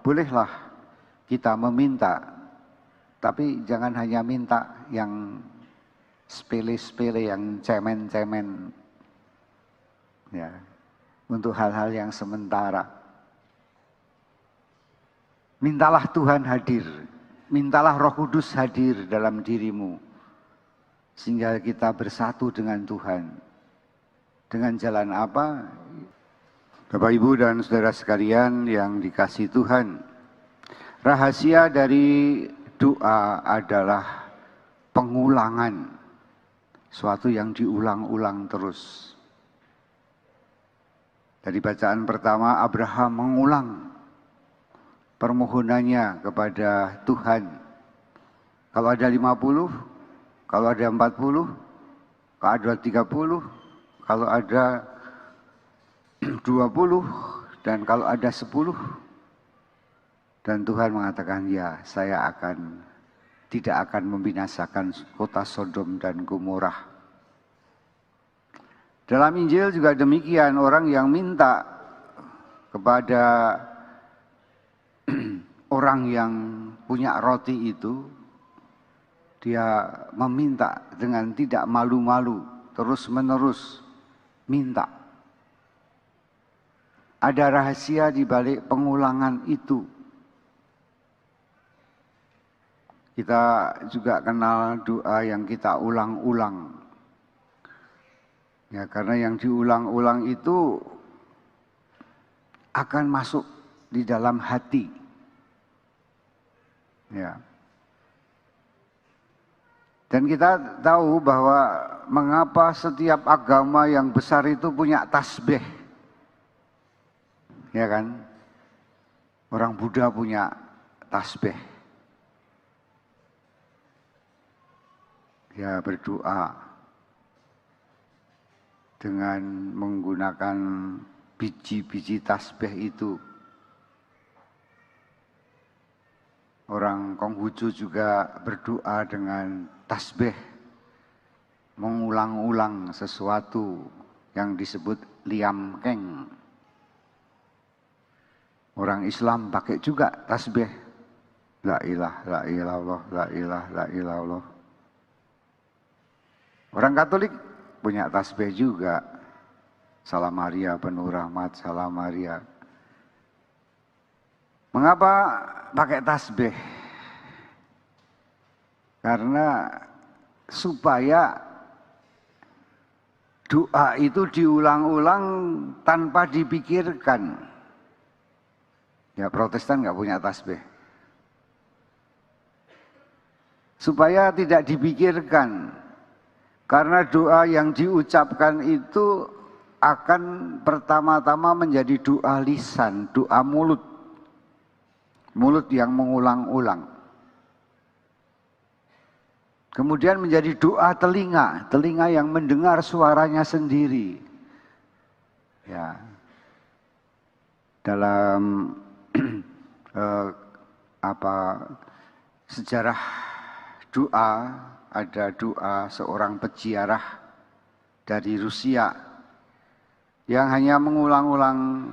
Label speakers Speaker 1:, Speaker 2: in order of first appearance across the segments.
Speaker 1: bolehlah kita meminta, tapi jangan hanya minta yang sepele-sepele, yang cemen-cemen, ya, untuk hal-hal yang sementara. Mintalah Tuhan hadir, mintalah Roh Kudus hadir dalam dirimu, sehingga kita bersatu dengan Tuhan. Dengan jalan apa? Bapak, Ibu, dan saudara sekalian yang dikasihi Tuhan, rahasia dari doa adalah pengulangan, suatu yang diulang-ulang terus. Dari bacaan pertama, Abraham mengulang permohonannya kepada Tuhan. Kalau ada 50, kalau ada 40, kalau ada 30, kalau ada 20, dan kalau ada 10, dan Tuhan mengatakan, ya, saya tidak akan membinasakan kota Sodom dan Gomora. Dalam Injil juga demikian, orang yang minta kepada orang yang punya roti itu, dia meminta dengan tidak malu-malu, terus-menerus minta. Ada rahasia di balik pengulangan itu. Kita juga kenal doa yang kita ulang-ulang. Ya, karena yang diulang-ulang itu akan masuk di dalam hati. Ya. Dan kita tahu bahwa mengapa setiap agama yang besar itu punya tasbih. Ya kan? Orang Buddha punya tasbih. Ya, berdoa dengan menggunakan biji-biji tasbih itu. Orang Konghucu juga berdoa dengan tasbih, mengulang-ulang sesuatu yang disebut liam keng. Orang Islam pakai juga tasbih, la ilah, la ilallah, la ilah, la ilallah. Orang Katolik punya tasbih juga, Salam Maria penuh rahmat, Salam Maria. Mengapa pakai tasbih? Karena supaya doa itu diulang-ulang tanpa dipikirkan. Ya, Protestan nggak punya tasbih. Supaya tidak dipikirkan. Karena doa yang diucapkan itu akan pertama-tama menjadi doa lisan, doa mulut. Mulut yang mengulang-ulang. Kemudian menjadi doa telinga, telinga yang mendengar suaranya sendiri. Ya. Dalam sejarah doa, ada doa seorang peziarah dari Rusia yang hanya mengulang-ulang,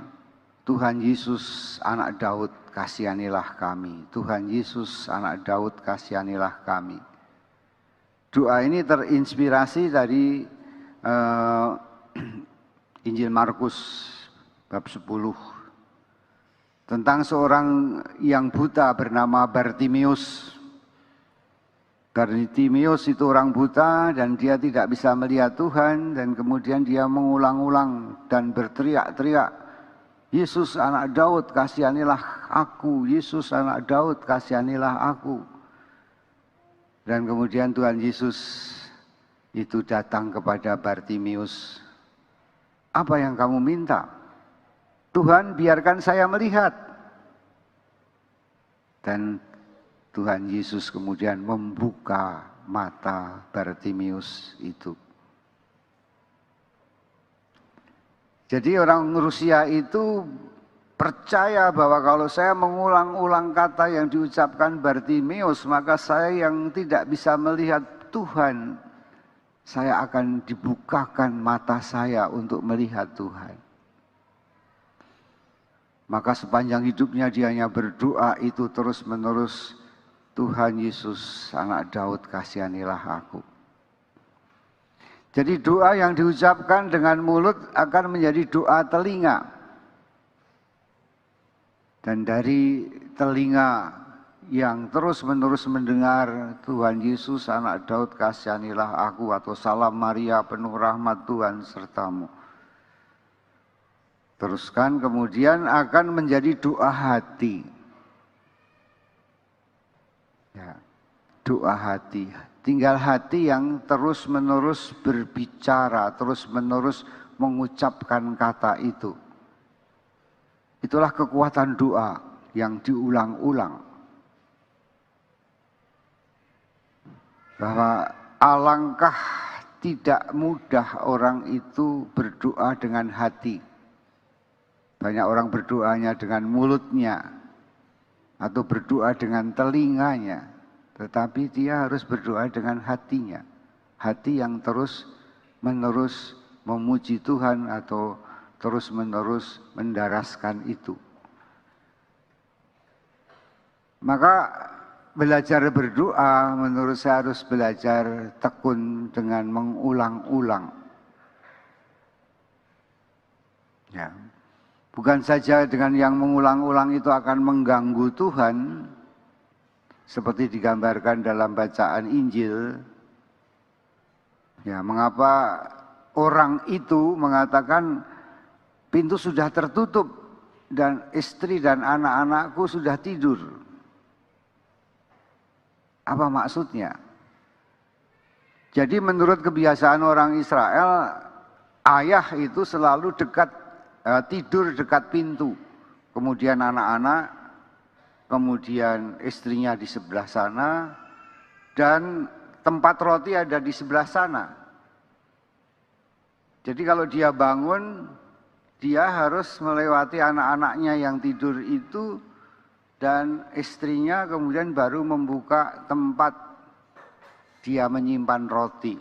Speaker 1: Tuhan Yesus anak Daud kasihanilah kami, Tuhan Yesus anak Daud kasihanilah kami. Doa ini terinspirasi dari Injil Markus bab 10 tentang seorang yang buta bernama Bartimius. Bartimius itu orang buta dan dia tidak bisa melihat Tuhan, dan kemudian dia mengulang-ulang dan berteriak-teriak, Yesus anak Daud kasihanilah aku, Yesus anak Daud kasihanilah aku. Dan kemudian Tuhan Yesus itu datang kepada Bartimius. Apa yang kamu minta? Tuhan, biarkan saya melihat. Dan Tuhan Yesus kemudian membuka mata Bartimius itu. Jadi orang Rusia itu percaya bahwa kalau saya mengulang-ulang kata yang diucapkan Bartimius, maka saya yang tidak bisa melihat Tuhan, saya akan dibukakan mata saya untuk melihat Tuhan. maka sepanjang hidupnya dia hanya berdoa itu terus-menerus, Tuhan Yesus, Anak Daud, kasihanilah aku. Jadi doa yang diucapkan dengan mulut akan menjadi doa telinga. Dan dari telinga yang terus-menerus mendengar, Tuhan Yesus, Anak Daud, kasihanilah aku, atau Salam Maria, penuh rahmat Tuhan sertamu. Teruskan kemudian akan menjadi doa hati. Ya, doa hati. Tinggal hati yang terus-menerus berbicara, terus-menerus mengucapkan kata itu. Itulah kekuatan doa yang diulang-ulang. Bahwa alangkah tidak mudah orang itu berdoa dengan hati. Banyak orang berdoanya dengan mulutnya atau berdoa dengan telinganya, tetapi dia harus berdoa dengan hatinya. Hati yang terus-menerus memuji Tuhan atau terus-menerus mendaraskan itu. Maka belajar berdoa menurut saya harus belajar tekun dengan mengulang-ulang. Ya. Bukan saja dengan yang mengulang-ulang itu akan mengganggu Tuhan, seperti digambarkan dalam bacaan Injil. Ya, mengapa orang itu mengatakan pintu sudah tertutup dan istri dan anak-anakku sudah tidur. Apa maksudnya? Jadi menurut kebiasaan orang Israel, ayah itu selalu tidur dekat pintu. Kemudian anak-anak, kemudian istrinya di sebelah sana, dan tempat roti ada di sebelah sana. Jadi kalau dia bangun, dia harus melewati anak-anaknya yang tidur itu, dan istrinya kemudian baru membuka tempat dia menyimpan roti.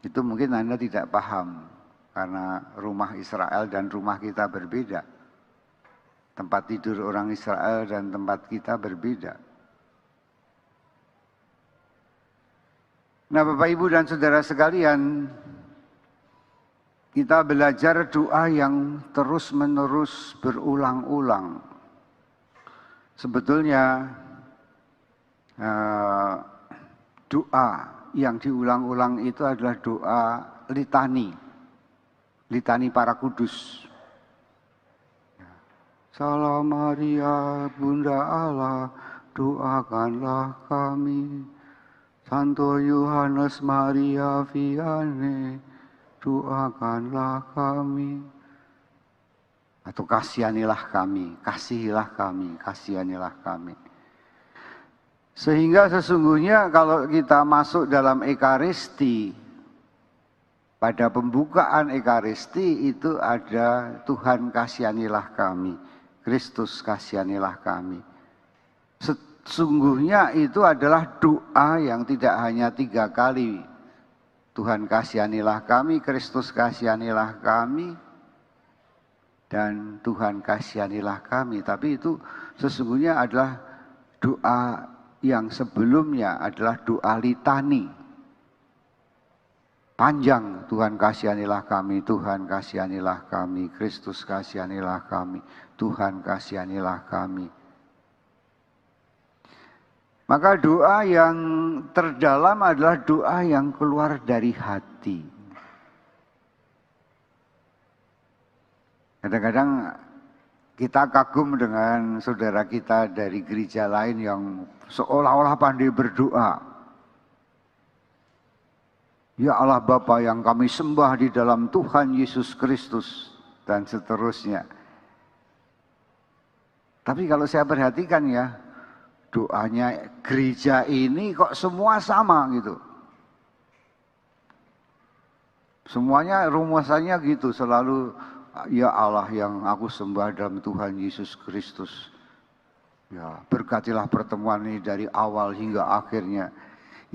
Speaker 1: Itu mungkin Anda tidak paham, karena rumah Israel dan rumah kita berbeda. Tempat tidur orang Israel dan tempat kita berbeda. Nah, Bapak, Ibu, dan Saudara sekalian, kita belajar doa yang terus-menerus berulang-ulang. Sebetulnya doa yang diulang-ulang itu adalah doa litani. Litani para kudus. Salam Maria, Bunda Allah, doakanlah kami. Santo Yohanes Maria Vianney, doakanlah kami. Atau kasihanilah kami, kasihilah kami, kasihanilah kami. Sehingga sesungguhnya kalau kita masuk dalam Ekaristi, pada pembukaan Ekaristi itu ada Tuhan kasihanilah kami, Kristus kasihanilah kami. Sesungguhnya itu adalah doa yang tidak hanya 3 kali. Tuhan kasihanilah kami, Kristus kasihanilah kami, dan Tuhan kasihanilah kami. Tapi itu sesungguhnya adalah doa yang sebelumnya adalah doa litani. Panjang, Tuhan kasihanilah kami, Tuhan kasihanilah kami, Kristus kasihanilah kami, Tuhan kasihanilah kami. Maka doa yang terdalam adalah doa yang keluar dari hati. Kadang-kadang kita kagum dengan saudara kita dari gereja lain yang seolah-olah pandai berdoa. Ya Allah Bapa yang kami sembah di dalam Tuhan Yesus Kristus, dan seterusnya. Tapi kalau saya perhatikan ya, doanya gereja ini kok semua sama gitu. Semuanya rumusannya gitu, selalu ya Allah yang aku sembah dalam Tuhan Yesus Kristus. Ya, berkatilah pertemuan ini dari awal hingga akhirnya.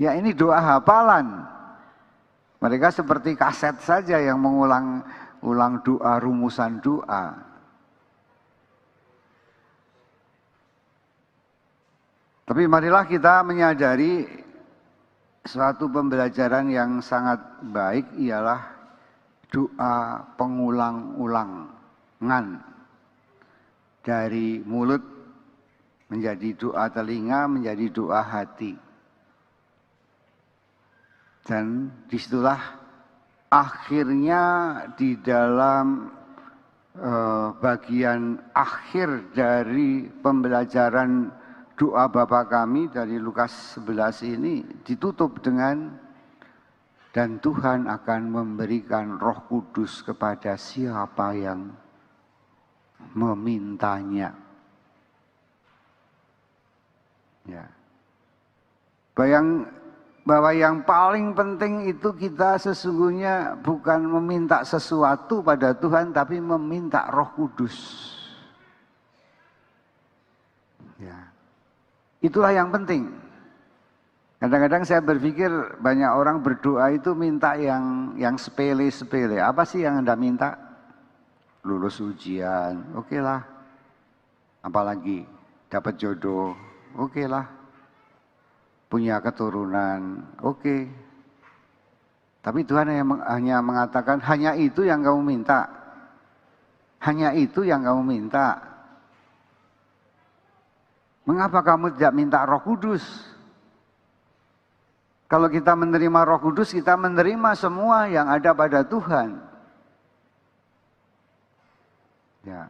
Speaker 1: Ya, ini doa hafalan. Mereka seperti kaset saja yang mengulang doa, rumusan doa. Tapi marilah kita menyadari suatu pembelajaran yang sangat baik ialah doa pengulang-ulangan dari mulut menjadi doa telinga, menjadi doa hati. Dan disitulah akhirnya di dalam bagian akhir dari pembelajaran doa Bapa kami dari Lukas 11 ini ditutup dengan dan Tuhan akan memberikan Roh Kudus kepada siapa yang memintanya. Ya. Bahwa yang paling penting itu kita sesungguhnya bukan meminta sesuatu pada Tuhan, tapi meminta Roh Kudus. Ya. Itulah yang penting. Kadang-kadang saya berpikir banyak orang berdoa itu minta yang sepele-sepele. Apa sih yang Anda minta? Lulus ujian, oke lah. Apalagi dapat jodoh, oke lah. Punya keturunan, oke. Tapi Tuhan hanya mengatakan, hanya itu yang kamu minta. Hanya itu yang kamu minta. Mengapa kamu tidak minta Roh Kudus? Kalau kita menerima Roh Kudus, kita menerima semua yang ada pada Tuhan. Ya.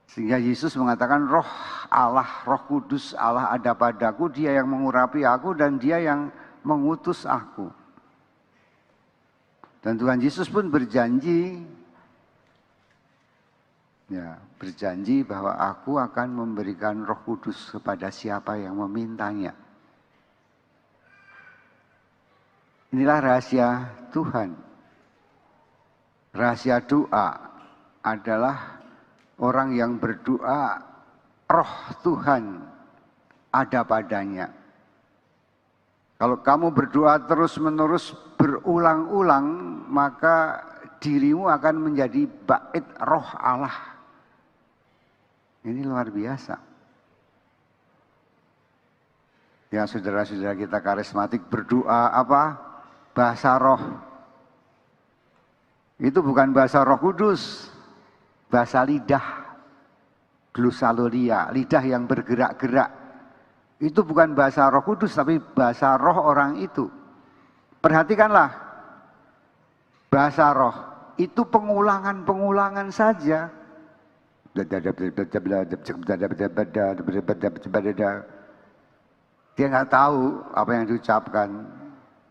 Speaker 1: Sehingga Yesus mengatakan Roh Allah, Roh Kudus Allah ada padaku, Dia yang mengurapi aku dan Dia yang mengutus aku. Dan Tuhan Yesus pun berjanji, ya, berjanji bahwa aku akan memberikan Roh Kudus kepada siapa yang memintanya. Inilah rahasia Tuhan. Rahasia doa adalah orang yang berdoa, Roh Tuhan ada padanya. Kalau kamu berdoa terus-menerus berulang-ulang, maka dirimu akan menjadi bait Roh Allah. Ini luar biasa. Ya, saudara-saudara kita karismatik berdoa apa? Bahasa roh. Itu bukan bahasa Roh Kudus, bahasa lidah, glosalolia, lidah yang bergerak-gerak. Itu bukan bahasa Roh Kudus, tapi bahasa roh orang itu. Perhatikanlah, bahasa roh itu pengulangan-pengulangan saja. Dia nggak tahu apa yang diucapkan.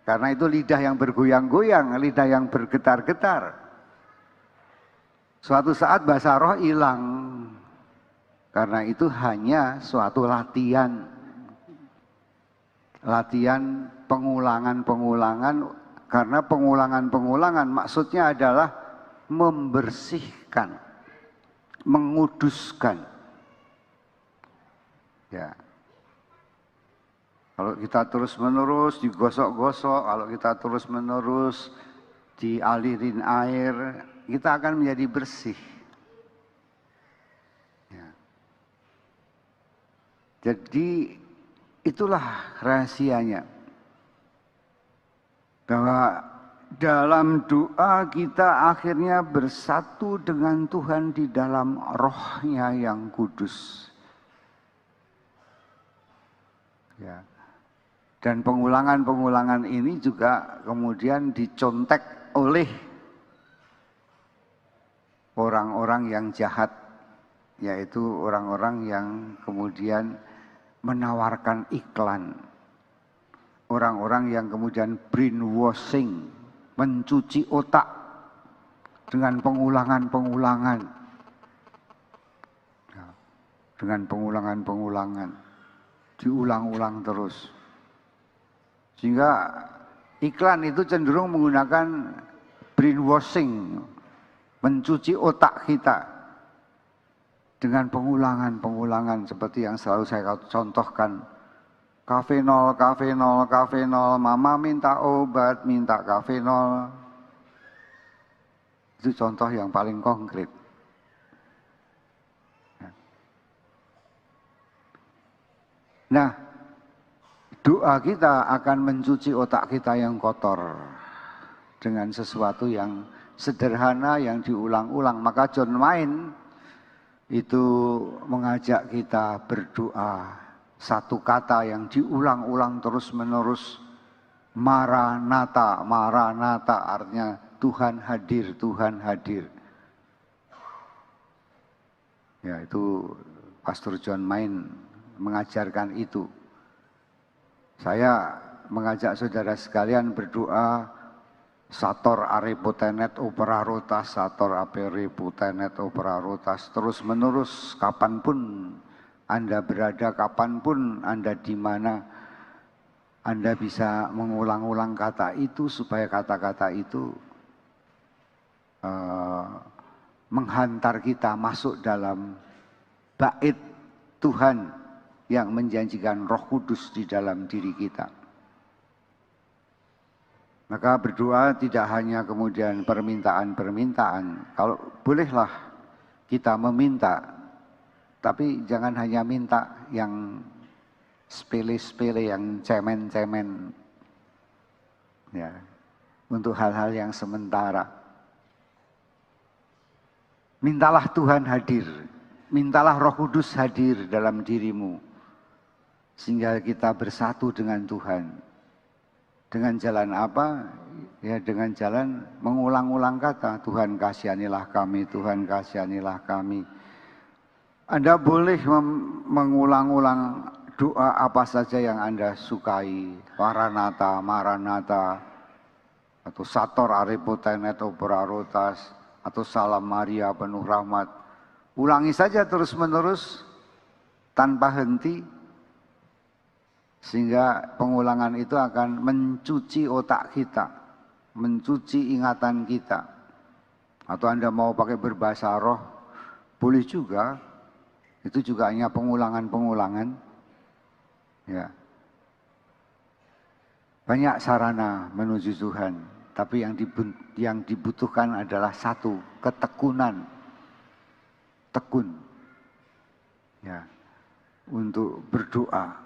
Speaker 1: Karena itu lidah yang bergoyang-goyang, lidah yang bergetar-getar. Suatu saat bahasa roh hilang. Karena itu hanya suatu latihan. Latihan pengulangan-pengulangan. Karena pengulangan-pengulangan maksudnya adalah membersihkan, menguduskan. Ya. Kalau kita terus-menerus digosok-gosok, kalau kita terus-menerus dialirin air, kita akan menjadi bersih. Ya. Jadi itulah rahasianya. Bahwa dalam doa kita akhirnya bersatu dengan Tuhan di dalam rohnya yang kudus. Ya. Dan pengulangan-pengulangan ini juga kemudian dicontek oleh orang-orang yang jahat, yaitu orang-orang yang kemudian menawarkan iklan. Orang-orang yang kemudian brainwashing, mencuci otak dengan pengulangan-pengulangan. Dengan pengulangan-pengulangan, diulang-ulang terus. Sehingga iklan itu cenderung menggunakan brainwashing, mencuci otak kita dengan pengulangan-pengulangan seperti yang selalu saya contohkan. Kafenol, kafenol, kafenol, mama minta obat, minta kafenol. Itu contoh yang paling konkret. Nah, doa kita akan mencuci otak kita yang kotor dengan sesuatu yang sederhana yang diulang-ulang. Maka John Main itu mengajak kita berdoa satu kata yang diulang-ulang terus-menerus, Maranatha. Maranatha artinya Tuhan hadir, Tuhan hadir. Ya, itu Pastor John Main mengajarkan itu. Saya mengajak saudara sekalian berdoa, Sator arepotenet opera rotas, Sator aperepotenet opera rotas, terus menerus kapanpun Anda berada, kapanpun Anda di mana, Anda bisa mengulang-ulang kata itu supaya kata-kata itu menghantar kita masuk dalam bait Tuhan yang menjanjikan Roh Kudus di dalam diri kita. Maka berdoa tidak hanya kemudian permintaan-permintaan. Kalau bolehlah kita meminta, tapi jangan hanya minta yang sepele-sepele, yang cemen-cemen. Ya, untuk hal-hal yang sementara. Mintalah Tuhan hadir. Mintalah Roh Kudus hadir dalam dirimu. Sehingga kita bersatu dengan Tuhan. Dengan jalan apa? Ya, dengan jalan mengulang-ulang kata, Tuhan kasihanilah kami, Tuhan kasihanilah kami. Anda boleh mengulang-ulang doa apa saja yang Anda sukai. Maranatha, Maranatha, atau Sator arepotenet opera rotas, atau Salam Maria penuh rahmat. Ulangi saja terus-menerus tanpa henti. Sehingga pengulangan itu akan mencuci otak kita, mencuci ingatan kita. Atau Anda mau pakai berbahasa roh, boleh juga. Itu juga hanya pengulangan-pengulangan. Ya. Banyak sarana menuju Tuhan, tapi yang dibutuhkan adalah satu, ketekunan. Tekun. Ya. Untuk berdoa.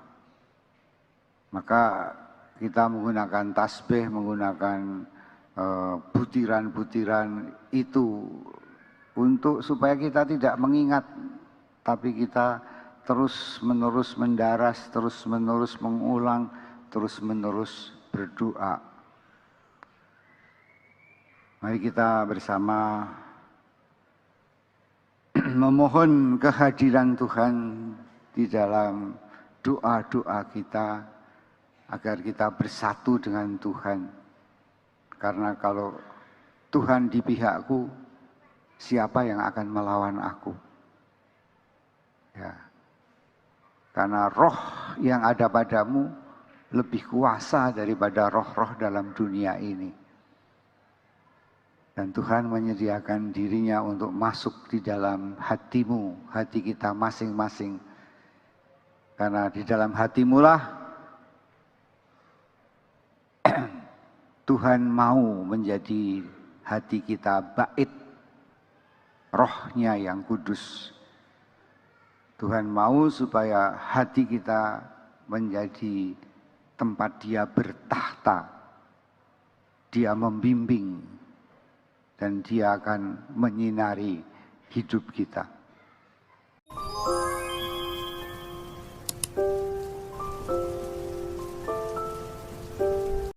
Speaker 1: Maka kita menggunakan tasbih, menggunakan butiran-butiran itu untuk supaya kita tidak mengingat, tapi kita terus-menerus mendaras, terus-menerus mengulang, terus-menerus berdoa. Mari kita bersama memohon kehadiran Tuhan di dalam doa-doa kita, agar kita bersatu dengan Tuhan. Karena kalau Tuhan di pihakku, siapa yang akan melawan aku? Ya. Karena roh yang ada padamu lebih kuasa daripada roh-roh dalam dunia ini. Dan Tuhan menyediakan dirinya untuk masuk di dalam hatimu, hati kita masing-masing. Karena di dalam hatimulah Tuhan mau menjadi hati kita bait, rohnya yang kudus. Tuhan mau supaya hati kita menjadi tempat Dia bertahta. Dia membimbing dan Dia akan menyinari hidup kita.